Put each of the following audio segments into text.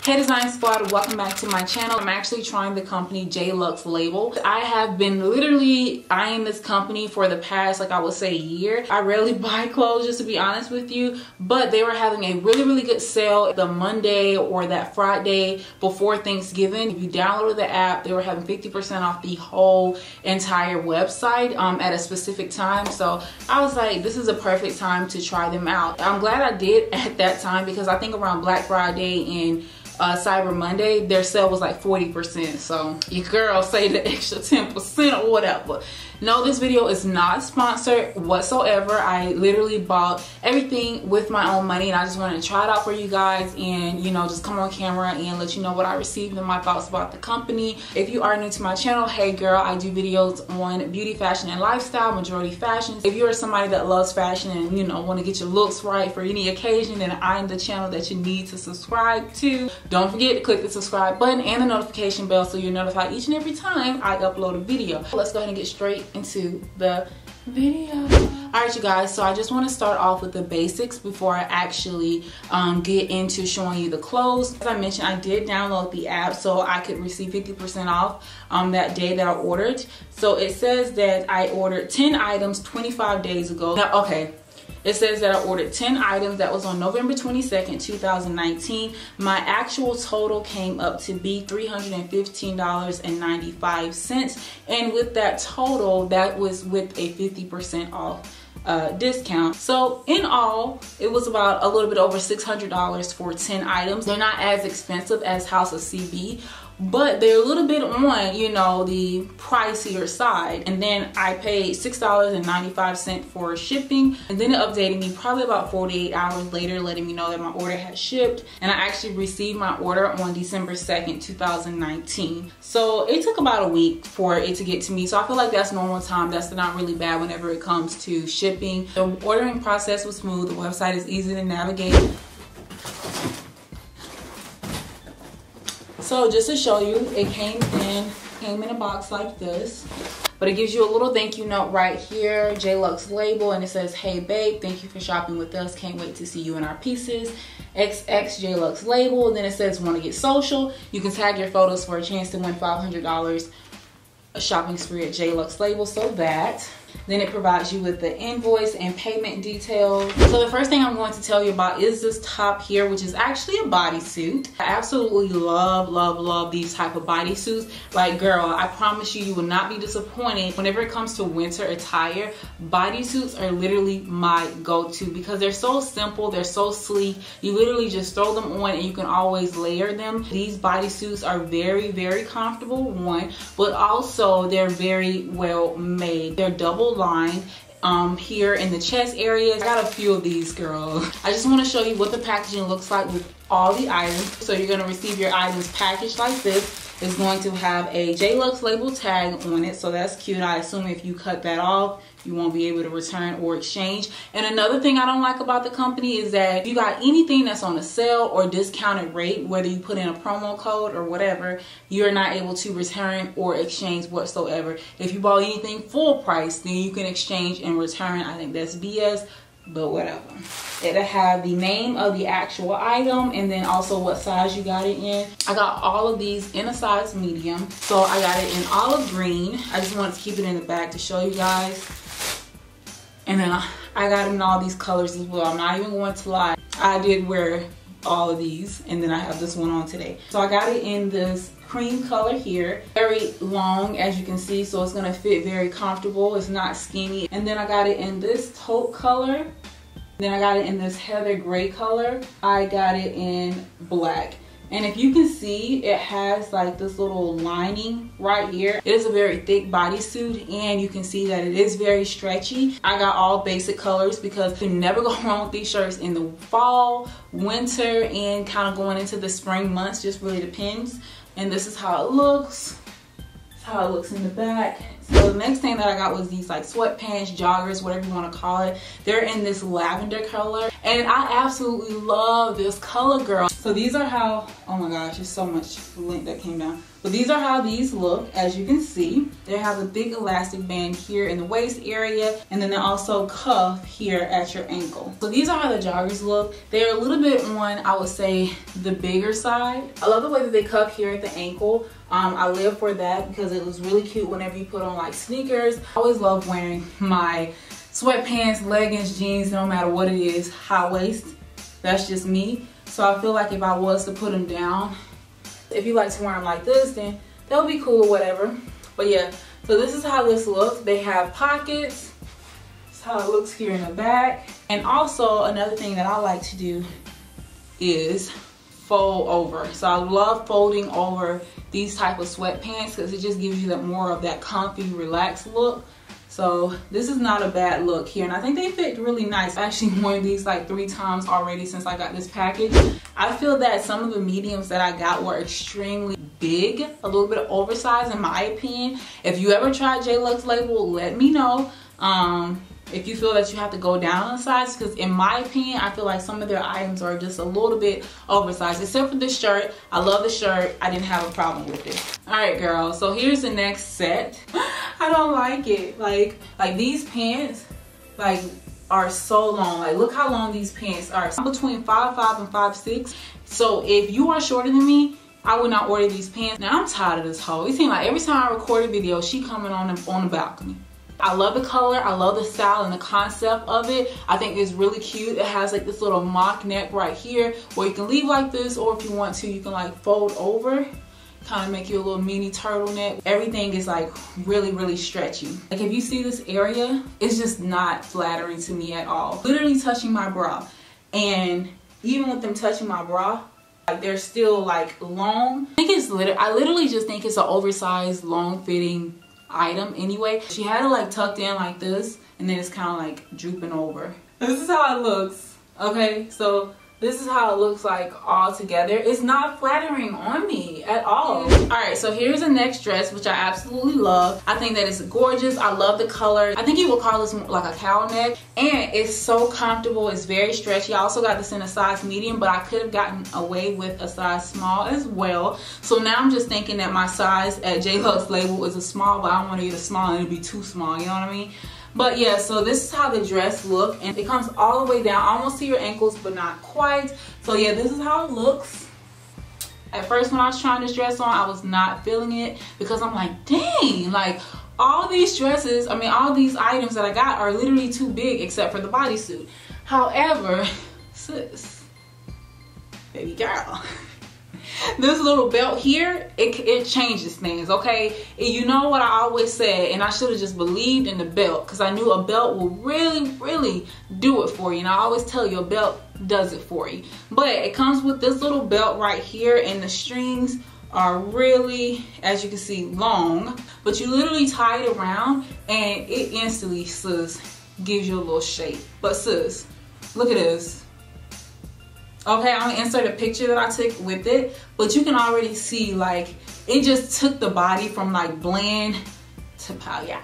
Hey Design Squad, welcome back to my channel. I'm actually trying the company Jluxlabel. I have been literally eyeing this company for the past, like I would say, year. I rarely buy clothes, just to be honest with you, but they were having a really good sale the Monday or that Friday before Thanksgiving. If you downloaded the app, they were having 50% off the whole entire website at a specific time. So I was like, this is a perfect time to try them out. I'm glad I did at that time, because I think around Black Friday and Cyber Monday, their sale was like 40%. So your girl say the extra 10% or whatever. No, this video is not sponsored whatsoever. I literally bought everything with my own money, and I just wanted to try it out for you guys and, you know, just come on camera and let you know what I received and my thoughts about the company. If you are new to my channel, hey girl, I do videos on beauty, fashion, and lifestyle, majority fashion. If you're somebody that loves fashion and, you know, want to get your looks right for any occasion, then I'm the channel that you need to subscribe to. Don't forget to click the subscribe button and the notification bell so you're notified each and every time I upload a video. Let's go ahead and get straight into the video. Alright you guys, so I just want to start off with the basics before I actually get into showing you the clothes. As I mentioned, I did download the app so I could receive 50% off that day that I ordered. So it says that I ordered 10 items 25 days ago. Now, okay. It says that I ordered 10 items. That was on November 22nd, 2019. My actual total came up to be $315.95. And with that total, that was with a 50% off discount. So in all, it was about a little bit over $600 for 10 items. They're not as expensive as House of CB, but they're a little bit on, you know, the pricier side. And then I paid $6.95 for shipping, and then it updated me probably about 48 hours later, letting me know that my order had shipped. And I actually received my order on December 2nd, 2019. So it took about a week for it to get to me. So I feel like that's normal time. That's not really bad whenever it comes to shipping. The ordering process was smooth. The website is easy to navigate. So just to show you, it came in a box like this, but it gives you a little thank you note right here, Jluxlabel, and it says, "Hey babe, thank you for shopping with us. Can't wait to see you in our pieces. XX Jluxlabel." And then it says, "Want to get social? You can tag your photos for a chance to win $500 a shopping spree at Jluxlabel." So that. Then it provides you with the invoice and payment details. So the first thing I'm going to tell you about is this top here, which is actually a bodysuit. I absolutely love these type of bodysuits. Like girl, I promise you, you will not be disappointed. Whenever it comes to winter attire, bodysuits are literally my go-to because they're so simple, they're so sleek. You literally just throw them on and you can always layer them. These bodysuits are very comfortable, one, but also they're very well made. They're double line here in the chest area. I got a few of these, girl. I just want to show you what the packaging looks like with all the items. So you're going to receive your items packaged like this. It's going to have a Jluxlabel tag on it, so that's cute. I assume if you cut that off, you won't be able to return or exchange. And another thing I don't like about the company is that if you got anything that's on a sale or discounted rate, whether you put in a promo code or whatever, you're not able to return or exchange whatsoever. If you bought anything full price, then you can exchange and return. I think that's BS, but whatever. It'll have the name of the actual item and then also what size you got it in. I got all of these in a size medium. So I got it in olive green. I just wanted to keep it in the bag to show you guys. And then I got it in all these colors as well. I'm not even going to lie. I did wear all of these, and then I have this one on today. So I got it in this cream color here. Very long, as you can see, so it's gonna fit very comfortable. It's not skinny. And then I got it in this taupe color. Then I got it in this heather gray color. I got it in black. And if you can see, it has like this little lining right here. It is a very thick bodysuit, and you can see that it is very stretchy. I got all basic colors because you never go wrong with these shirts in the fall, winter, and kind of going into the spring months. Just really depends. And this is how it looks. That's how it looks in the back. So the next thing that I got was these like sweatpants joggers, whatever you want to call it. They're in this lavender color, and And I absolutely love this color, girl. So these are how, oh my gosh, there's so much lint that came down. But these are how these look. As you can see, they have a big elastic band here in the waist area, and then they also cuff here at your ankle. So these are how the joggers look. They're a little bit on, I would say, the bigger side. I love the way that they cuff here at the ankle. I live for that because it looks really cute whenever you put on like sneakers. I always love wearing my sweatpants, leggings, jeans, no matter what it is, high waist. That's just me. So I feel like if I was to put them down, if you like to wear them like this, then they'll be cool or whatever. But yeah, so this is how this looks. They have pockets. This is how it looks here in the back. And also another thing that I like to do is fold over. So I love folding over these type of sweatpants because it just gives you that more of that comfy, relaxed look. So this is not a bad look here, and I think they fit really nice. I actually worn these like 3 times already since I got this package. I feel that some of the mediums that I got were extremely big, a little bit oversized in my opinion. If you ever tried Jluxlabel, let me know. If you feel that you have to go down in size, because in my opinion, I feel like some of their items are just a little bit oversized, except for this shirt. I love the shirt. I didn't have a problem with it. All right, girl. So here's the next set. I don't like it. Like these pants, like, are so long. Like, look how long these pants are. I'm between 5'5" and 5'6". So if you are shorter than me, I would not order these pants. Now I'm tired of this hoe. It seems like every time I record a video, she coming on the balcony. I love the color, I love the style and the concept of it. I think it's really cute. It has like this little mock neck right here where you can leave like this, or if you want to, you can like fold over, kind of make you a little mini turtleneck. Everything is like really, really stretchy. Like if you see this area, it's just not flattering to me at all. Literally touching my bra. And even with them touching my bra, like they're still like long. I literally just think it's an oversized, long fitting item anyway. She had it like tucked in like this, and then it's kind of like drooping over. This is how it looks. Okay, so this is how it looks like all together. It's not flattering on me at all. All right, so here's the next dress, which I absolutely love. I think that it's gorgeous. I love the color. I think you would call this like a cowl neck, and it's so comfortable. It's very stretchy. I also got this in a size medium, but I could have gotten away with a size small as well. So now I'm just thinking that my size at Jluxlabel is a small, but I don't want to get a small and it'll be too small, you know what I mean? But yeah, so this is how the dress look, and it comes all the way down almost to your ankles, but not quite. So yeah, this is how it looks. At first when I was trying this dress on, I was not feeling it because I'm like, dang, like all these dresses, I mean all these items that I got are literally too big except for the bodysuit. However, sis, baby girl, this little belt here, it changes things, okay? And you know what I always said, and I should have just believed in the belt, because I knew a belt will really, really do it for you. And I always tell you, a belt does it for you. But it comes with this little belt right here, and the strings are really, as you can see, long. But you literally tie it around, and it instantly, sis, gives you a little shape. But sis, look at this. Okay, I'm gonna insert a picture that I took with it, but you can already see like it just took the body from like bland to pow, yeah.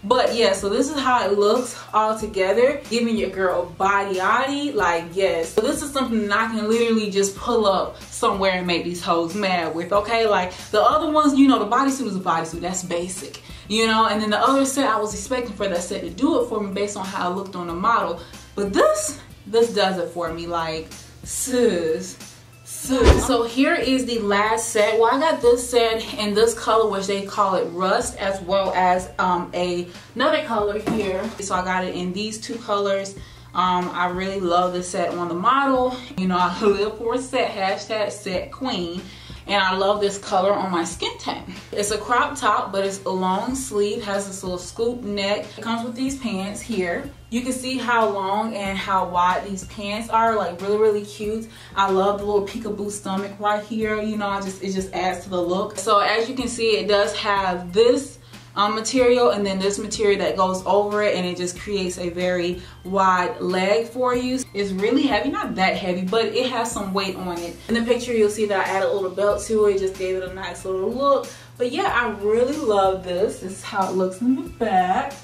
But yeah, so this is how it looks all together, giving your girl body, like yes. So this is something that I can literally just pull up somewhere and make these hoes mad with, okay? Like the other ones, you know, the bodysuit is a bodysuit, that's basic, you know? And then the other set, I was expecting for that set to do it for me based on how it looked on the model. But this does it for me, like sis. So here is the last set. Well, I got this set in this color, which they call it rust, as well as another color here. So I got it in these 2 colors. I really love this set on the model. You know, I live for a set, hashtag set queen. And I love this color on my skin tone. It's a crop top, but it's a long sleeve, has this little scoop neck. It comes with these pants here. You can see how long and how wide these pants are, like really, really cute. I love the little peekaboo stomach right here. You know, it just adds to the look. So as you can see, it does have this material and then this material that goes over it, and it just creates a very wide leg for you. It's really heavy, not that heavy, but it has some weight on it. In the picture you'll see that I added a little belt to it, just gave it a nice little look. But yeah, I really love this. This is how it looks in the back.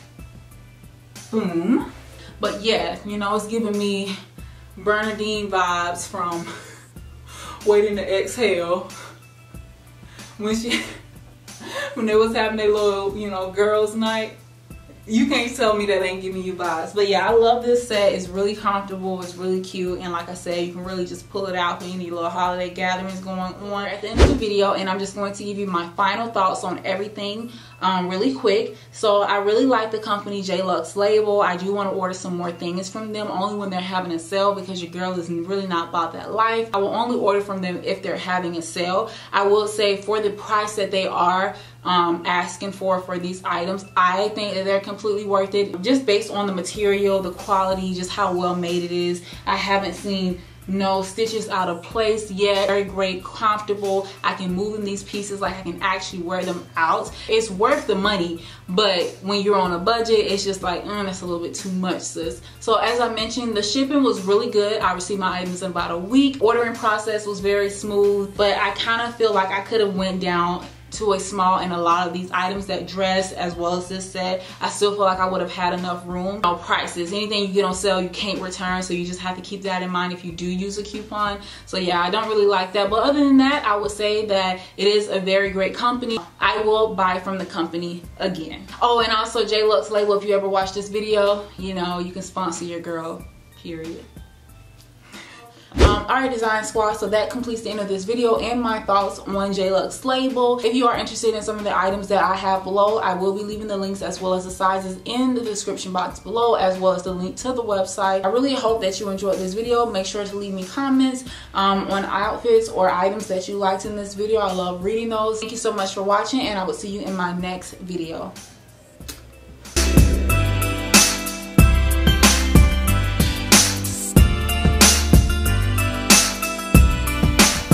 Boom. But yeah, you know, it's giving me Bernadine vibes from Waiting to Exhale when they was having their little, you know, girls' night. You can't tell me that ain't giving you vibes. But yeah, I love this set. It's really comfortable. It's really cute. And like I said, you can really just pull it out for any little holiday gatherings going on. At the end of the video, and I'm just going to give you my final thoughts on everything really quick. So I really like the company Jluxlabel. I do want to order some more things from them, only when they're having a sale, because your girl is really not about that life. I will only order from them if they're having a sale. I will say, for the price that they are asking for these items, I think that they're completely worth it, just based on the material, the quality, just how well made it is. I haven't seen no stitches out of place yet. Very great, comfortable. I can move in these pieces, like I can actually wear them out. It's worth the money, but when you're on a budget, it's just like, that's a little bit too much, sis. So as I mentioned, the shipping was really good. I received my items in about a week. Ordering process was very smooth, but I kind of feel like I could have went down to a small in a lot of these items, that dress as well as this set. I still feel like I would have had enough room. No prices, anything you get on sale you can't return, so you just have to keep that in mind if you do use a coupon. So yeah, I don't really like that, but other than that, I would say that it is a very great company. I will buy from the company again. Oh, and also Jluxlabel, if you ever watch this video, you know, you can sponsor your girl, period. Alright, design squad, so that completes the end of this video and my thoughts on Jluxlabel. If you are interested in some of the items that I have below, I will be leaving the links as well as the sizes in the description box below, as well as the link to the website. I really hope that you enjoyed this video. Make sure to leave me comments on outfits or items that you liked in this video. I love reading those. Thank you so much for watching, and I will see you in my next video.